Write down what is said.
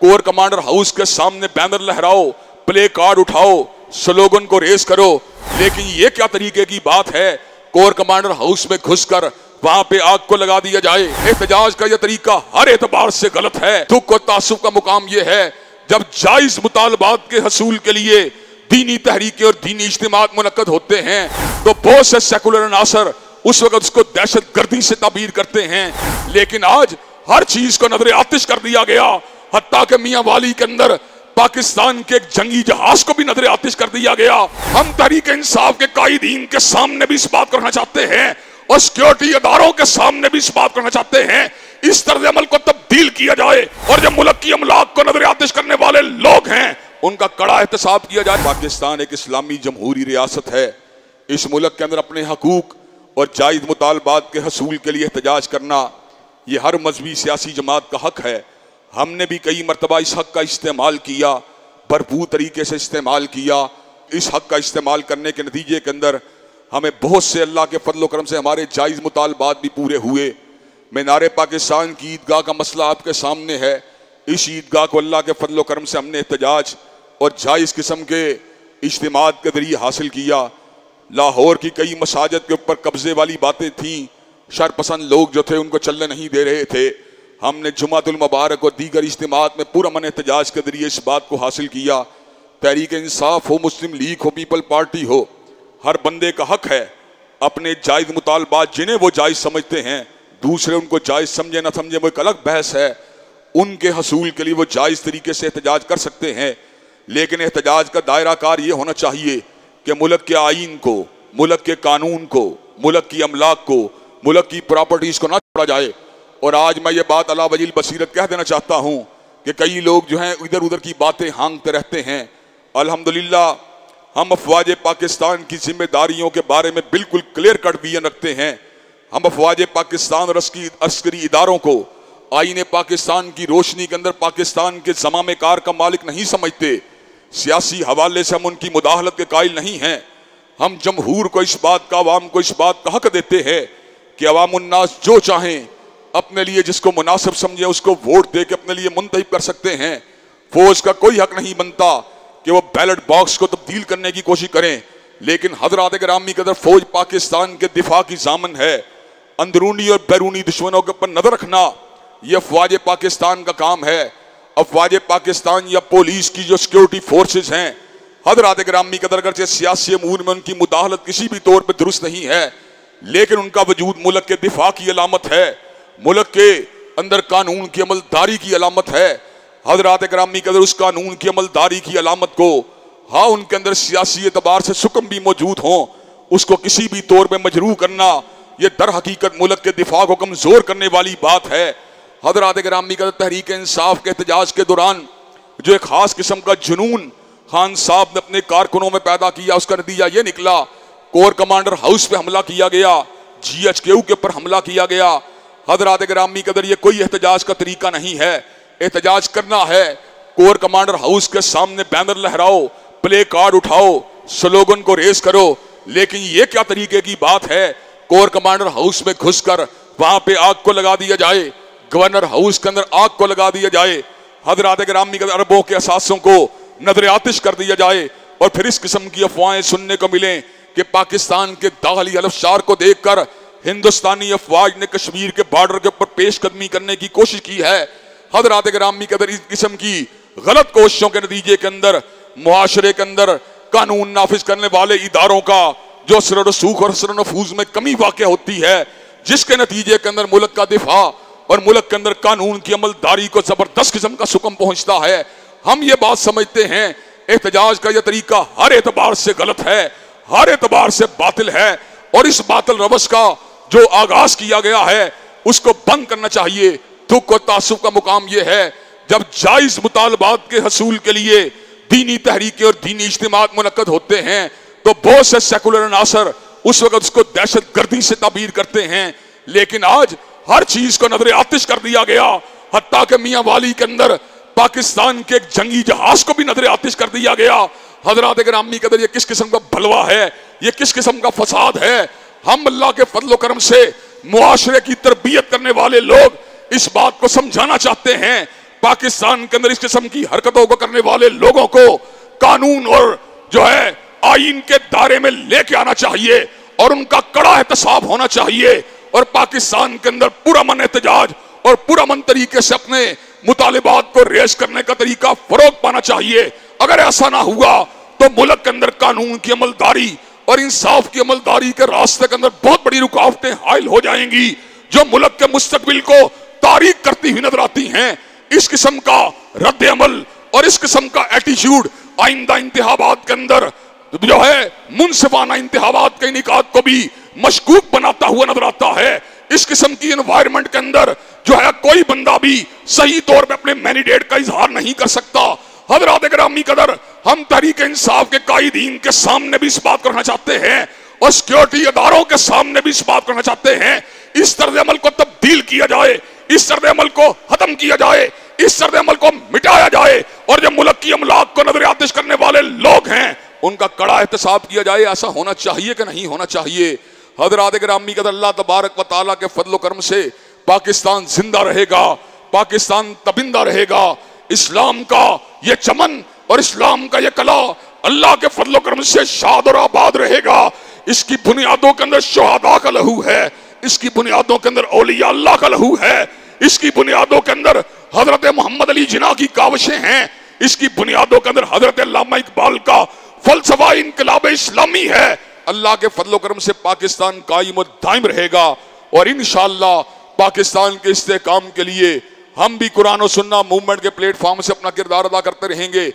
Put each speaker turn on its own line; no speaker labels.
Core commander house के सामने banner लहराओ, play card उठाओ, स्लोगन को रेस करो, लेकिन ये क्या तरीके की बात है कोर कमांडर हाउस में घुसकर वहां पे आग को लगा दिया जाए। एहतजाज का यह तरीका हर एतबार से गलत है। दुख और तासुब का मुकाम यह है जब जायज मुतालबात के हसूल के लिए दीनी तहरीकें और दीनी इज्तिमात मुनक्कद होते हैं तो बहुत से सेकुलर अनासर उस वक्त उसको दहशत गर्दी से ताबीर करते हैं। लेकिन आज हर चीज को नजर आतिश कर दिया गया, हत्ता के मियां वाली के अंदर पाकिस्तान के एक जंगी जहाज को भी नजर आतिश कर दिया गया। हम तहरीक इंसाफ के कायदीन के सामने भी इस बात करना चाहते हैं और सिक्योरिटी इदारों के सामने भी इस बात करना चाहते हैं इस तर्ज अमल को तब्दील किया जाए और जो मुल्क की अमलाक को नजर आतिश करने वाले लोग हैं उनका कड़ा एहतसाब किया जाए। पाकिस्तान एक इस्लामी जमहूरी रियासत है। इस मुल्क के अंदर अपने हकूक और जायज मुतालबात के हसूल के लिए एहतजाज करना ये हर मजहबी सियासी जमात का हक है। हमने भी कई मरतबा इस हक का इस्तेमाल किया, भरपूर तरीके से इस्तेमाल किया। इस हक का इस्तेमाल करने के नतीजे के अंदर हमें बहुत से अल्लाह के फजल करम से हमारे जायज़ मुतालबात भी पूरे हुए। मीनार पाकिस्तान की ईदगाह का मसला आपके सामने है। इस ईदगाह को अल्लाह के फजल करम से हमने एहतजाज और जायज़ किस्म के इज्तिमात के जरिए हासिल किया। लाहौर की कई मसाजिद के ऊपर कब्जे वाली बातें थीं, शरपसंद लोग जो थे उनको चलने नहीं दे रहे थे। हमने जुमातुल मुबारक और दीगर इज्तिमात में पुरअमन एहतजाज के जरिए इस बात को हासिल किया। तहरीक इंसाफ हो, मुस्लिम लीग हो, पीपल पार्टी हो, हर बंदे का हक है अपने जायज़ मुतालबात जिन्हें वो जायज़ समझते हैं, दूसरे उनको जायज़ समझे ना समझे वो एक अलग बहस है। उनके हसूल के लिए वो जायज़ तरीके से एहतजाज कर सकते हैं, लेकिन एहतजाज का दायरा कार ये होना चाहिए कि मुल्क के आईन को, मुल्क के कानून को, मुल्क की अमलाक को, मुल्क की प्रॉपर्टीज़ को ना छोड़ा जाए। और आज मैं ये बात अला वजील बसीरत कह देना चाहता हूँ कि कई लोग जो हैं इधर उधर की बातें हांगते रहते हैं। अल्हम्दुलिल्लाह हम अफवाज पाकिस्तान की जिम्मेदारियों के बारे में बिल्कुल क्लियर कट विजन रखते हैं। हम अफवाज पाकिस्तान और अस्करी इदारों को आईन पाकिस्तान की रोशनी के अंदर पाकिस्तान के ज़मामे कार का मालिक नहीं समझते। सियासी हवाले से हम उनकी मुदाखलत के कायल नहीं हैं। हम जमहूर को इस बात का, अवाम को इस बात का हक देते हैं कि अवामुन्नास जो चाहें अपने लिए जिसको मुनासिब समझे उसको वोट दे के अपने लिए मुंतखब कर सकते हैं। फौज का कोई हक नहीं बनता कि वो बैलेट बॉक्स को तब्दील करने की कोशिश करें। लेकिन हजरात गिरामी के अंदर फौज पाकिस्तान के दिफा की जामन है। अंदरूनी और बैरूनी दुश्मनों के ऊपर नजर रखना यह अफवाज पाकिस्तान का काम है। अफवाज पाकिस्तान या पुलिस की जो सिक्योरिटी फोर्सेज हैं, हजरात गिरामी के अंदर अगरचे सियासी अमूर में उनकी मुदाखलत किसी भी तौर पर दुरुस्त नहीं है, लेकिन उनका वजूद मुल्क के दिफा की अलामत है, मुल्क के अंदर कानून की अमलदारी की अलामत है। हजरात गिरामी के अंदर उस कानून की अमलदारी की अलामत को, हाँ उनके अंदर सियासी एतबार से सुकम भी मौजूद हो, उसको किसी भी तौर पर मजरूह करना यह दर हकीकत मुल्क के दिफा को कमजोर करने वाली बात है। हजरात गिरामी का तहरीक इंसाफ के एहतजाज के दौरान जो एक खास किस्म का जुनून खान साहब ने अपने कारकुनों में पैदा किया, उसका नतीजा ये निकला कोर कमांडर हाउस पे हमला किया गया, GHQ के ऊपर हमला किया गया। हजरात गिरामी के अंदर ये कोई एहतजाज का तरीका नहीं है। एहतजाज करना है कोर कमांडर हाउस के सामने बैनर लहराओ, प्ले कार्ड उठाओ, स्लोगन को रेस करो, लेकिन ये क्या तरीके की बात है कोर कमांडर हाउस में घुसकर वहां पे आग को लगा दिया जाए, गवर्नर हाउस के अंदर आग को लगा दिया जाए, हजरात गिरामी के अरबों के असासों को नजर आतिश कर दिया जाए और फिर इस किस्म की अफवाहें सुनने को मिले कि पाकिस्तान के दाखिली हलफशार को देखकर हिंदुस्तानी अफवाज ने कश्मीर के बॉर्डर के ऊपर पेशकदमी करने की कोशिश की है। हजरात गिरामी के अंदर इस किस्म की गलत कोशिशों के नतीजे के अंदर मुआशरे के अंदर कानून नाफिज करने वाले इदारों का जो असर रसूख और असर नफूज में कमी वाक़ होती है, जिसके नतीजे के अंदर मुल्क का दिफा और मुल्क के अंदर कानून की अमलदारी को जबरदस्त किस्म का सुकम पहुंचता है। हम ये बात समझते हैं एहतजाज का यह तरीका हर एतबार से गलत है, हर एतबार से बातिल है और इस बातिल रवश का जो आगाज किया गया है उसको बंद करना चाहिए। दुख और तासुब का मुकाम यह है जब जायज मुतालबात के हसूल के लिए दीनी तहरीकें और दीनी इज्तिमात मुनक्कद होते हैं तो बहुत से सेकुलर अनासर उस वक्त उसको दहशत गर्दी से ताबीर करते हैं। लेकिन आज हर चीज को नजर आतिश कर दिया गया, हत्ता के मियां वाली के अंदर पाकिस्तान के एक जंगी जहाज को भी नजर आतिश कर दिया गया। हजरात गिरामी के अंदर ये किस किस्म का भलवा है, ये किस किस्म का फसाद है। हम अल्लाह के फजल करम से मुआशरे की तरबियत करने वाले लोग इस बात को समझाना चाहते हैं पाकिस्तान के अंदर इस किस्म की हरकतों को करने वाले लोगों को कानून और जो है आईन के दायरे में लेके आना चाहिए और उनका कड़ा एहतसाब होना चाहिए और पाकिस्तान के अंदर पुरअमन एहतजाज और पुरअमन तरीके से अपने मुतालिबात को रेज करने का तरीका फरोग पाना चाहिए। अगर ऐसा ना हुआ तो मुल्क के अंदर कानून की अमलदारी और इंसाफ की अमलदारी के रास्ते के अंदर बहुत बड़ी रुकावटें हायल हो जाएंगी जो मुल्क के मुस्तकबिल को तारीक करती हुई नजर आती हैं। इस किस्म का रद्द अमल और इस किस्म का एटीट्यूड आइंदा इंतखाबात के अंदर जो है मुनसिफाना इंतखाबात के इनेकाद को भी मशकूक बनाता हुआ नजर आता है। इस किस्म की एनवायरनमेंट के अंदर जो है कोई बंदा भी सही तौर पे अपने मैंडेट का इजहार नहीं कर सकता। हजरात गिरामी कदर, हम तहरीक इंसाफ के कायदीन के सामने भी इस बात करना चाहते हैं और सिक्योरिटी इदारों के सामने भी इस बात करना चाहते हैं, इस तर्ज अमल को तब्दील किया जाए, इस तर्ज अमल को खत्म किया जाए, इस तर्ज अमल को मिटाया जाए और जो मुल्क की अमलाक को नजर आतिश करने वाले लोग हैं उनका कड़ा एहतसाब किया जाए। ऐसा होना चाहिए कि नहीं होना चाहिए। हजरात गिरामी कदर, अल्लाह तबारक व तआला के फजल करम से पाकिस्तान जिंदा रहेगा, पाकिस्तान तबिंदा रहेगा। इस्लाम का ये चमन और इस्लाम का ये कला अल्लाह के फजल करम से शाद और आबाद रहेगा। इसकी बुनियादों के अंदर शुहदा का लहू है, इसकी बुनियादों के अंदर औलिया अल्लाह का लहू है, इसकी बुनियादों के अंदर हजरत मोहम्मद अली जिन्ना की काविशें हैं, इसकी बुनियादों के अंदर हजरत अल्लामा इकबाल का फलसफा इनकलाब इस्लामी है। अल्लाह के फजल करम से पाकिस्तान कायम और दायम रहेगा और इंशाअल्लाह पाकिस्तान के इस्तेहकाम के लिए हम भी कुरान और सुन्ना मूवमेंट के प्लेटफॉर्म से अपना किरदार अदा करते रहेंगे।